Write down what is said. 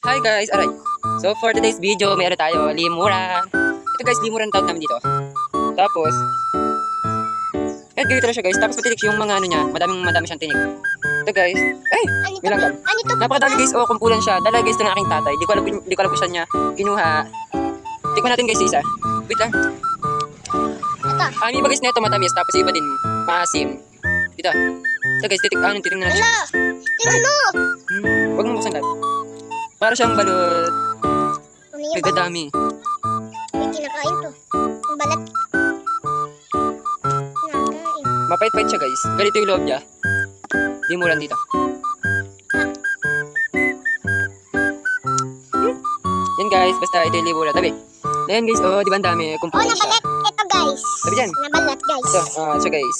Hi guys, alright. So for today's video, mayroon tayo limuran. Ito guys, limuran tawag namin dito. Tapos, ganito na siya guys. Tapos matinik yung mga ano niya, madami siyang tinik. Ito guys, ay, may langgam. Napakadami guys, oh, kumpulan siya. Dala guys ito ng aking tatay. Di ko alam kung saan niya kinuha. Tikman natin guys isa. Wait lang. Ito. Ang iba guys nito matamis, tapos iba din maasim. Dito. Ito guys, titingnan natin. Ala! Tingnan mo! Huwag mo buksan lahat. Para siyang balot. Ano yung balat? Nagadami. May kinakain to. Ang balat. Kinakain. Mapait-pait siya guys. Ganito yung loob niya. Limuran dito. Yan guys, basta ito yung limuran. Tabi. Ayan guys, oh, di ba ang dami? Oh, Kumpulan siya. nabalat. Ito guys. Sabi dyan. Nabalat guys. Ito, siya guys.